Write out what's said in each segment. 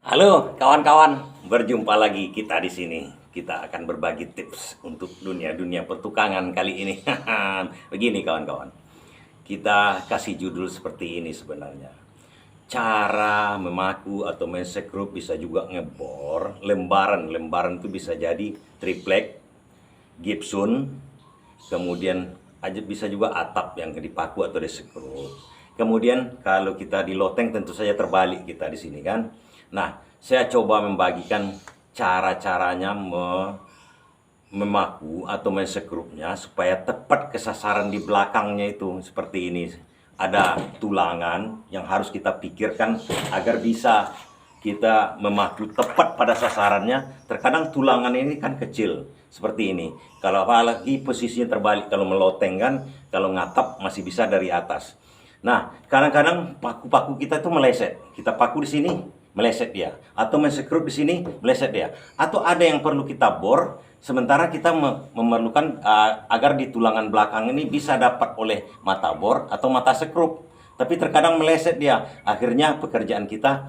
Halo kawan-kawan, berjumpa lagi kita di sini. Kita akan berbagi tips untuk dunia pertukangan kali ini. Begini kawan-kawan, kita kasih judul seperti ini sebenarnya. Cara memaku atau mensekrup bisa juga ngebor, lembaran itu bisa jadi triplek, gypsum, kemudian bisa juga atap yang dipaku atau disekrup. Kemudian kalau kita di loteng tentu saja terbalik kita di sini kan. Nah, saya coba membagikan cara-caranya memaku atau mensekrupnya supaya tepat ke sasaran di belakangnya itu seperti ini. Ada tulangan yang harus kita pikirkan agar bisa kita memaku tepat pada sasarannya. Terkadang tulangan ini kan kecil seperti ini. Kalau apalagi posisinya terbalik, kalau meloteng kan, kalau ngatap masih bisa dari atas. Nah, kadang-kadang paku-paku kita itu meleset. Kita paku di sini, meleset dia. Atau mensekrup di sini, meleset dia. Atau ada yang perlu kita bor, sementara kita memerlukan agar di tulangan belakang ini bisa dapat oleh mata bor atau mata sekrup. Tapi terkadang meleset dia. Akhirnya pekerjaan kita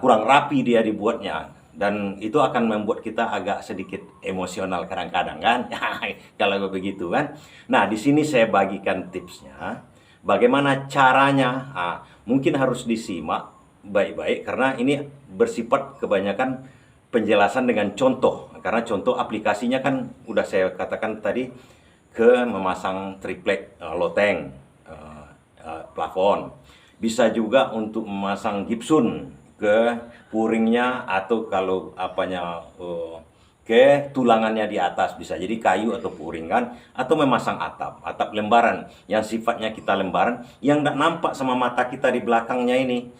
kurang rapi dia dibuatnya. Dan itu akan membuat kita agak sedikit emosional kadang-kadang kan. Kalau begitu kan. Nah, di sini saya bagikan tipsnya. Bagaimana caranya? Mungkin harus disimak baik-baik karena ini bersifat kebanyakan penjelasan dengan contoh. Karena contoh aplikasinya kan udah saya katakan tadi ke memasang triplek loteng plafon. Bisa juga untuk memasang gypsum ke puringnya atau kalau apanya ke tulangannya di atas, bisa jadi kayu atau puring kan, atau memasang atap lembaran yang sifatnya kita lembaran yang tidak nampak sama mata kita di belakangnya ini.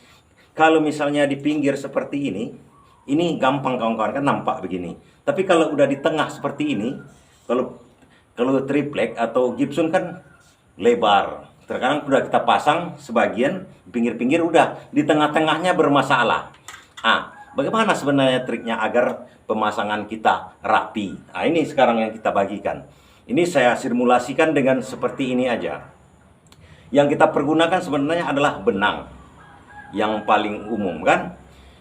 Kalau misalnya di pinggir seperti ini gampang kawan-kawan kan nampak begini. Tapi kalau udah di tengah seperti ini, kalau triplek atau gypsum kan lebar. Terkadang udah kita pasang sebagian pinggir-pinggir, udah di tengah-tengahnya bermasalah. Bagaimana sebenarnya triknya agar pemasangan kita rapi? Ini sekarang yang kita bagikan. Ini saya simulasikan dengan seperti ini aja. Yang kita pergunakan sebenarnya adalah benang yang paling umum kan.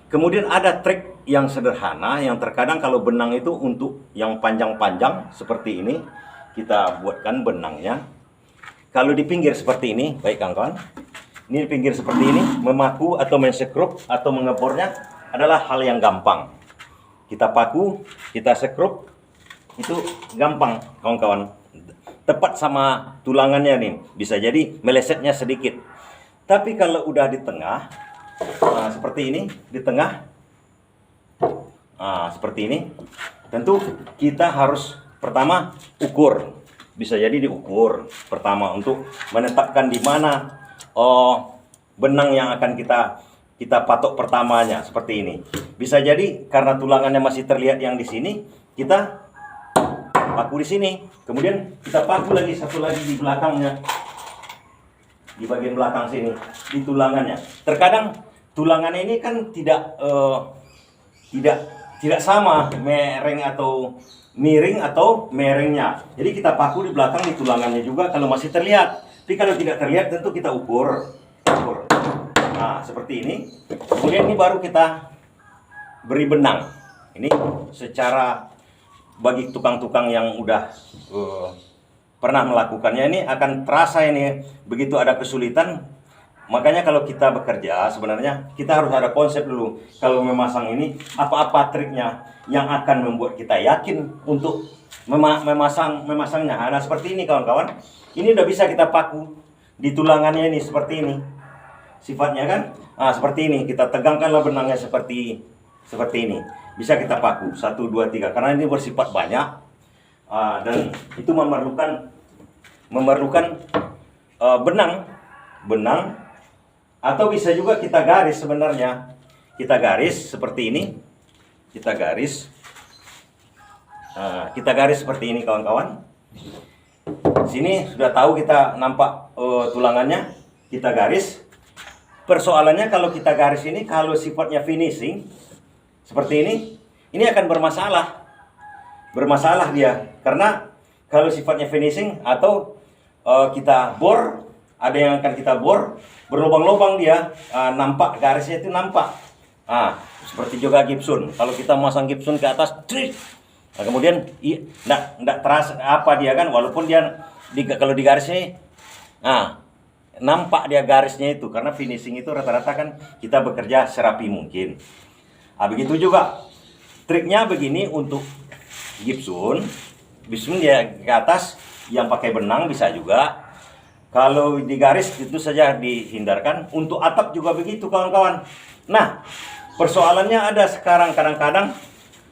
Kemudian ada trik yang sederhana yang terkadang kalau benang itu untuk yang panjang-panjang seperti ini, kita buatkan benangnya. Kalau di pinggir seperti ini, baik kawan-kawan. Ini di pinggir seperti ini, memaku atau mensekrup atau mengebornya adalah hal yang gampang. Kita paku, kita sekrup, itu gampang kawan-kawan. Tepat sama tulangannya nih, bisa jadi melesetnya sedikit. Tapi kalau udah di tengah, seperti ini, di tengah, seperti ini, tentu kita harus pertama ukur. Bisa jadi diukur pertama untuk menetapkan di mana benang yang akan kita patok pertamanya seperti ini. Bisa jadi karena tulangannya masih terlihat yang di sini, kita paku di sini. Kemudian kita paku lagi satu lagi di belakangnya. Di bagian belakang sini, di tulangannya. Terkadang tulangan ini kan tidak sama mereng atau miring atau merengnya. Jadi kita paku di belakang di tulangannya juga kalau masih terlihat. Tapi kalau tidak terlihat tentu kita ukur. Nah, seperti ini. Kemudian ini baru kita beri benang. Ini secara bagi tukang-tukang yang udah pernah melakukannya ini akan terasa ini begitu ada kesulitan. Makanya kalau kita bekerja sebenarnya kita harus ada konsep dulu. Kalau memasang ini apa-apa triknya yang akan membuat kita yakin untuk memasangnya. Nah, seperti ini kawan-kawan. Ini udah bisa kita paku di tulangannya ini seperti ini. Sifatnya kan seperti ini. Kita tegangkanlah benangnya seperti ini. Bisa kita paku 1 2 3 karena ini bersifat banyak. Dan itu memerlukan benang atau bisa juga kita garis sebenarnya. Kita garis seperti ini. Kita garis seperti ini kawan-kawan. Sini sudah tahu kita nampak tulangannya. Kita garis. Persoalannya kalau kita garis ini, kalau sifatnya finishing seperti ini akan bermasalah dia. Karena kalau sifatnya finishing atau kita bor, ada yang akan kita bor berlubang-lubang dia, nampak garisnya itu nampak. Seperti juga gipsun. Kalau kita masang gipsun ke atas, nah, kemudian enggak terasa apa dia kan, walaupun dia kalau di garisnya, nampak dia garisnya itu, karena finishing itu rata-rata kan kita bekerja serapi mungkin. Begitu juga triknya begini untuk gipsun dia ke atas, yang pakai benang bisa juga. Kalau di garis itu saja dihindarkan. Untuk atap juga begitu kawan-kawan. Nah, persoalannya ada sekarang kadang-kadang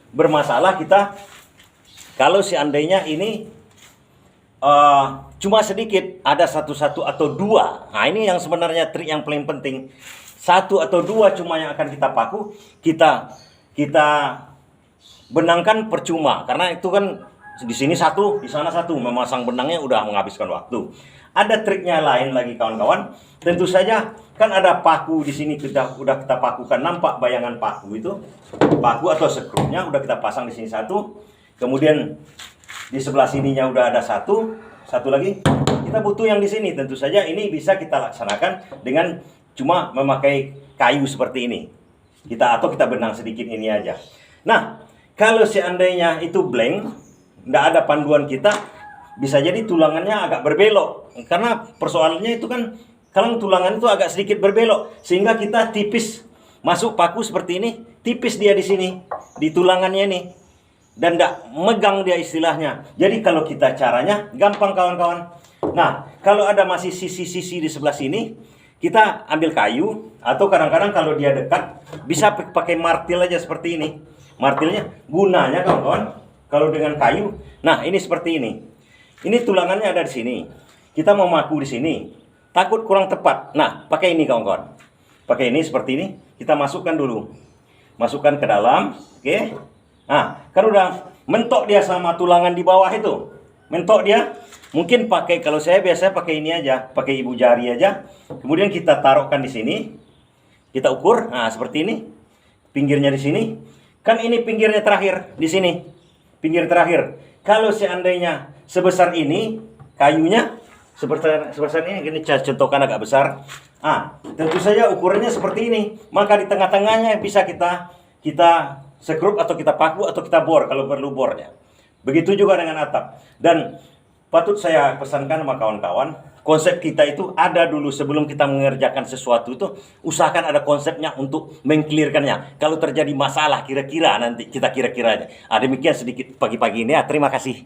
bermasalah kita kalau seandainya ini cuma sedikit, ada satu atau dua. Nah, ini yang sebenarnya trik yang paling penting. Satu atau dua cuma yang akan kita paku, kita benangkan percuma, karena itu kan di sini satu, di sana satu, memasang benangnya udah menghabiskan waktu. Ada triknya lain lagi kawan-kawan. Tentu saja kan ada paku di sini, udah kita pakukan, nampak bayangan paku itu, paku atau skrunya udah kita pasang di sini satu. Kemudian di sebelah sininya udah ada satu lagi. Kita butuh yang di sini. Tentu saja ini bisa kita laksanakan dengan cuma memakai kayu seperti ini. Atau kita benang sedikit ini aja. Nah, kalau seandainya itu blank, nggak ada panduan kita, bisa jadi tulangannya agak berbelok. Karena persoalannya itu kan, kalau tulangan itu agak sedikit berbelok, sehingga kita tipis masuk paku seperti ini, tipis dia di sini, di tulangannya ini, dan nggak megang dia istilahnya. Jadi kalau kita caranya gampang kawan-kawan. Nah, kalau ada masih sisi-sisi di sebelah sini, kita ambil kayu, atau kadang-kadang kalau dia dekat, bisa pakai martil aja seperti ini. Martilnya gunanya kawan-kawan, kalau dengan kayu, nah ini seperti ini. Ini tulangannya ada di sini. Kita mau maku di sini, takut kurang tepat. Nah, pakai ini kawan-kawan. Pakai ini seperti ini, kita masukkan dulu. Masukkan ke dalam, oke. Nah, kan udah mentok dia sama tulangan di bawah itu. Mentok dia. Mungkin pakai, kalau saya biasanya pakai ini aja, pakai ibu jari aja. Kemudian kita taruhkan di sini. Kita ukur, nah seperti ini. Pinggirnya di sini. Kan ini pinggirnya terakhir di sini. Pinggir terakhir. Kalau seandainya sebesar ini kayunya, sebesar ini saya contohkan agak besar. Tentu saja ukurannya seperti ini. Maka di tengah-tengahnya bisa kita sekrup atau kita paku atau kita bor kalau perlu bornya. Begitu juga dengan atap. Dan patut saya pesankan sama kawan-kawan, konsep kita itu ada dulu sebelum kita mengerjakan sesuatu itu, usahakan ada konsepnya untuk mengklirkannya. Kalau terjadi masalah kira-kira nanti kita kira-kira aja. Demikian sedikit pagi-pagi ini. Terima kasih.